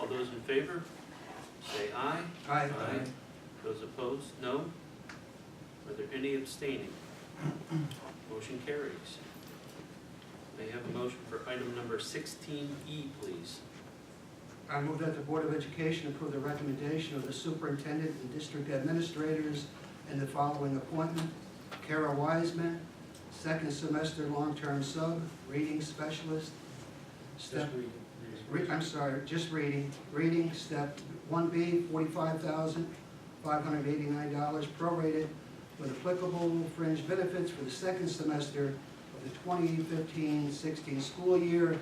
All those in favor, say aye. Aye. Those opposed, no. Are there any abstaining? Motion carries. May I have a motion for item number 16E, please? I move that the Board of Education approve the recommendation of the superintendent and district administrators in the following appointment. Kara Wiseman, second semester long-term sub, reading specialist. Step, just reading. Reading, step 1B, $45,589, prorated with applicable fringe benefits for the second semester of the 2015-16 school year,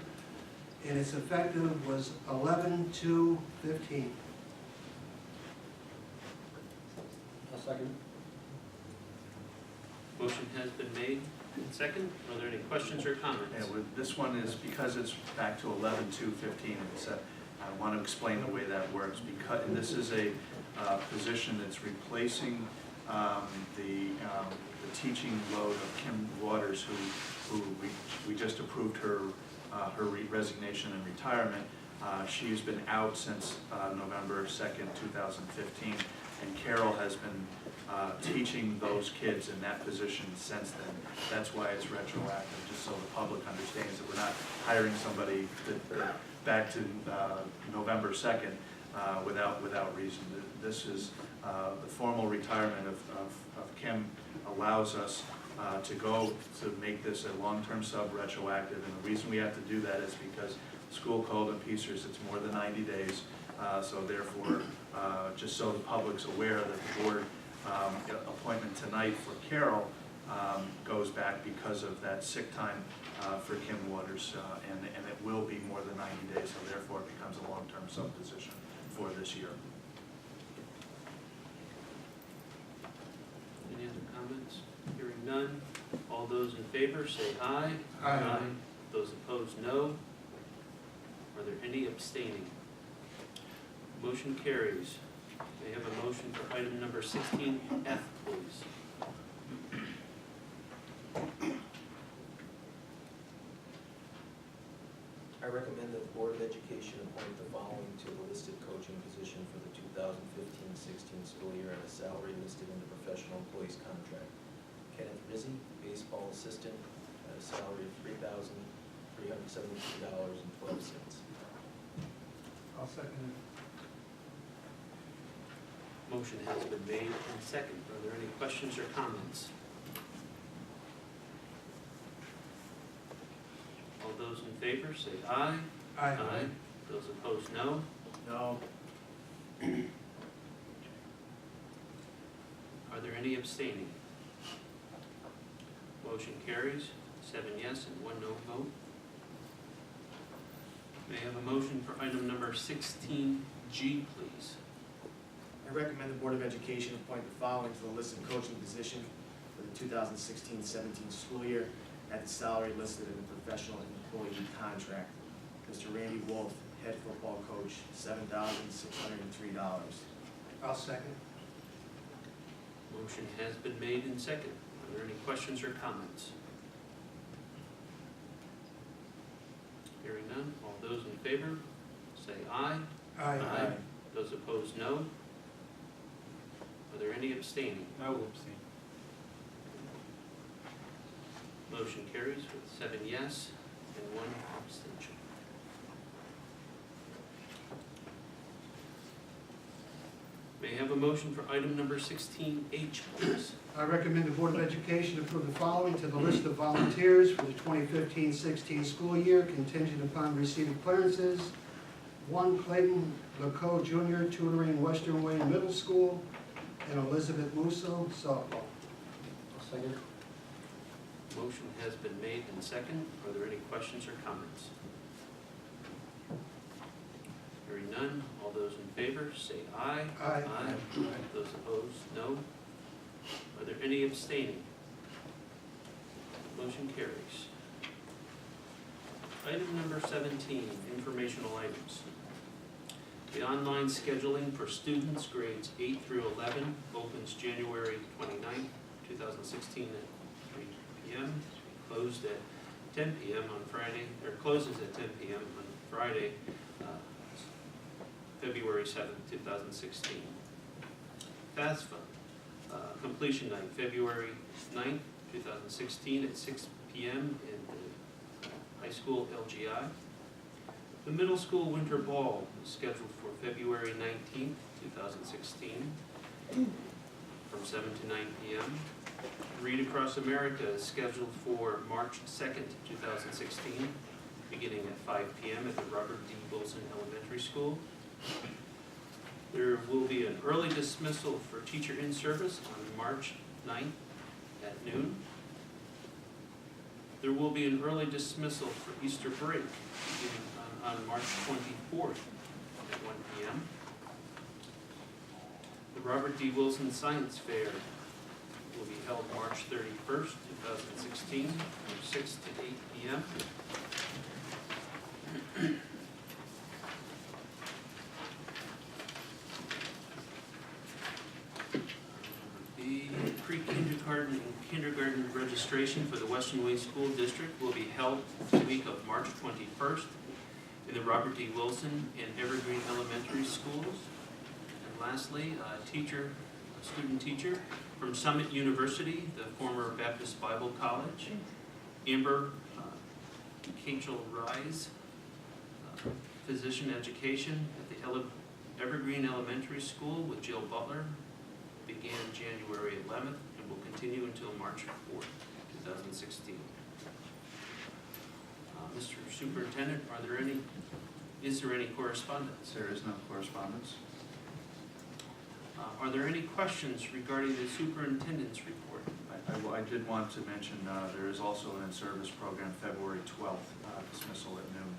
and its effective was 11/2/15. I'll second. Motion has been made and second. Are there any questions or comments? Yeah, this one is because it's back to 11/2/15. I want to explain the way that works, because this is a position that's replacing the teaching load of Kim Waters, who we just approved her resignation and retirement. She's been out since November 2nd, 2015, and Carol has been teaching those kids in that position since then. That's why it's retroactive, just so the public understands that we're not hiring somebody back to November 2nd without reason. This is the formal retirement of Kim allows us to make this a long-term sub retroactive, and the reason we have to do that is because school code and PSERS, it's more than 90 days, so therefore, just so the public's aware that the board appointment tonight for Carol goes back because of that sick time for Kim Waters, and it will be more than 90 days, so therefore it becomes a long-term sub position for this year. Any other comments? Hearing none. All those in favor say aye. Aye. Those opposed, no. Are there any abstaining? Motion carries. May I have a motion for item number 16F, please? I recommend that the Board of Education appoint the following to the listed coaching position for the 2015-16 school year at a salary listed in the professional employees contract. Kenneth Rizzi, baseball assistant, at a salary of $3,372.12. I'll second it. Motion has been made and seconded. Are there any questions or comments? All those in favor say aye. Aye. Those opposed, no. No. Are there any abstaining? Motion carries, 7 yes and 1 no vote. May I have a motion for item number 16G, please? I recommend the Board of Education appoint the following to the listed coaching position for the 2016-17 school year at the salary listed in the professional employee contract. Mr. Randy Wolf, head football coach, $7,603. I'll second. Motion has been made and seconded. Are there any questions or comments? Hearing none, all those in favor say aye. Aye. Those opposed, no. Are there any abstaining? I will abstain. Motion carries with 7 yes and 1 abstention. May I have a motion for item number 16H, please? I recommend the Board of Education approve the following to the list of volunteers for the 2015-16 school year, contingent upon receipt of clearances. 1, Clayton LeCaux Jr., tutoring Western Wayne Middle School, and Elizabeth Musso, softball. I'll second. Motion has been made and seconded. Are there any questions or comments? Hearing none, all those in favor say aye. Aye. Those opposed, no. Are there any abstaining? Motion carries. Item number 17, informational items. The online scheduling for students grades 8 through 11 opens January 29th, 2016 at 3 p.m. Closed at 10 p.m. on Friday, or closes at 10 p.m. on Friday, February 7th, 2016. FAFSA, completion night, February 9th, 2016 at 6 p.m. in the high school LGI. The middle school winter ball is scheduled for February 19th, 2016 from 7 to 9 p.m. Read Across America is scheduled for March 2nd, 2016, beginning at 5 p.m. at the Robert D. Wilson Elementary School. There will be an early dismissal for teacher in service on March 9th at noon. There will be an early dismissal for Easter break beginning on March 24th at 1 p.m. The Robert D. Wilson Science Fair will be held March 31st, 2016, from 6 to 8 p.m. The pre-kindergarten and kindergarten registration for the Western Wayne School District will be held the week of March 21st in the Robert D. Wilson and Evergreen Elementary Schools. And lastly, a student teacher from Summit University, the former Baptist Bible College, Amber Kachel Rise, physician education at the Evergreen Elementary School with Jill Butler, began January 11th and will continue until March 4th, 2016. Mr. Superintendent, is there any correspondence? There is no correspondence. Are there any questions regarding the superintendent's report? I did want to mention there is also an in-service program February 12th, dismissal at noon.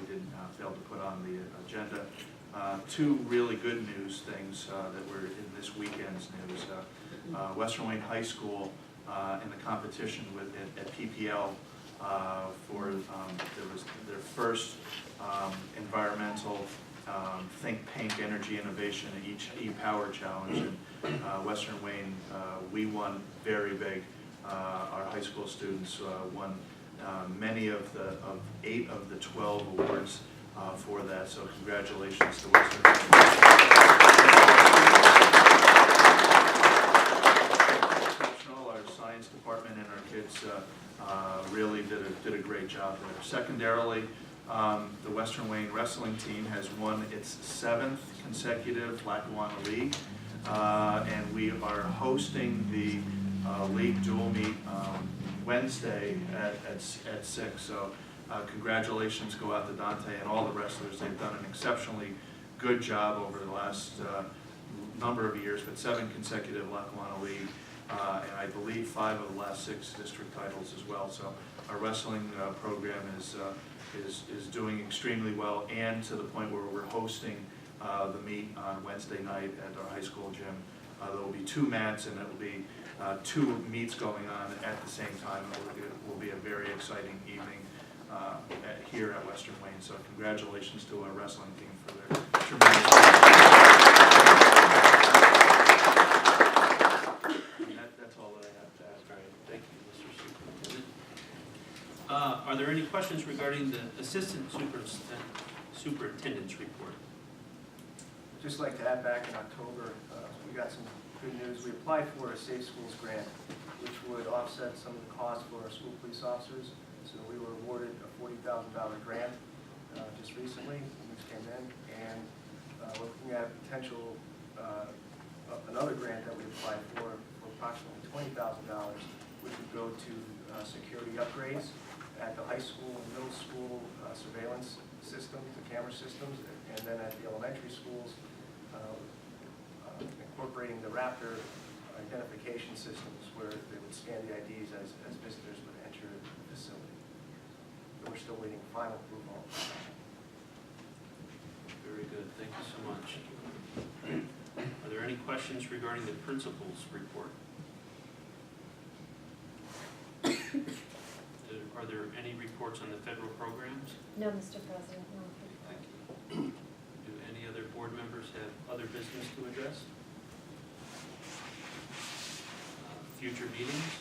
We didn't fail to put on the agenda. Two really good news things that were in this weekend's news. Western Wayne High School in the competition at PPL for there was their first environmental Think Pink Energy Innovation e-Power Challenge, and Western Wayne, we won very big. Our high school students won many of 8 of the 12 awards for that, so congratulations to Western Wayne. Our science department and our kids really did a great job there. Secondarily, the Western Wayne wrestling team has won its 7th consecutive Lackawanna League, and we are hosting the league dual meet Wednesday at 6. So congratulations go out to Dante and all the wrestlers. They've done an exceptionally good job over the last number of years, but 7 consecutive Lackawanna League, and I believe 5 of the last 6 district titles as well. So our wrestling program is doing extremely well, and to the point where we're hosting the meet on Wednesday night at our high school gym. There will be 2 mats, and it will be 2 meets going on at the same time. It will be a very exciting evening here at Western Wayne. So congratulations to our wrestling team for their tremendous that's all that I have to add. All right, thank you, Mr. Superintendent. Are there any questions regarding the assistant superintendent's report? Just like to add, back in October, we got some good news. We applied for a Safe Schools grant, which would offset some of the costs for our school police officers. So we were awarded a $40,000 grant just recently, which came in, and we're looking at potential another grant that we applied for approximately $20,000, which would go to security upgrades at the high school and middle school surveillance systems, the camera systems, and then at the elementary schools, incorporating the Raptor identification systems where they would scan the IDs as visitors would enter the facility. But we're still waiting final approval. Very good, thank you so much. Are there any questions regarding the principal's report? Are there any reports on the federal programs? No, Mr. President, no. Thank you. Do any other board members have other business to address? Future meetings?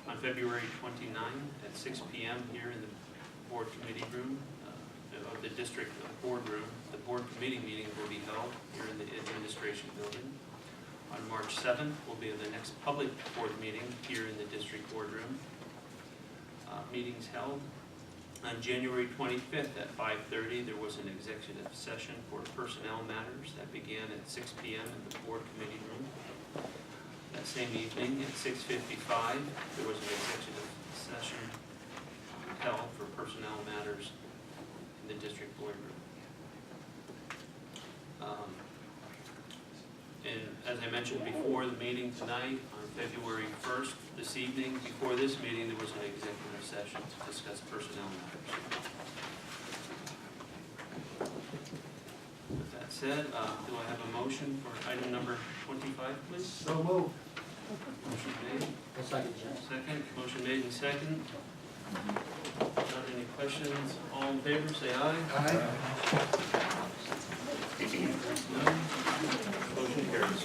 On February 29 at 6 p.m. here in the board committee room of the district boardroom. The board committee meeting will be held here in the administration building. On March 7th will be the next public board meeting here in the district boardroom. Meetings held. On January 25th at 5:30, there was an executive session for personnel matters that began at 6 p.m. in the board committee room. That same evening at 6:55, there was an executive session held for personnel matters in the district boardroom. And as I mentioned before, the meeting tonight on February 1st, this evening, before this meeting, there was an executive session to discuss personnel matters. With that said, do I have a motion for item number 25, please? So moved. Motion made. Second. Second, motion made and second. Not any questions? All in favor, say aye. Aye. None. Motion carries.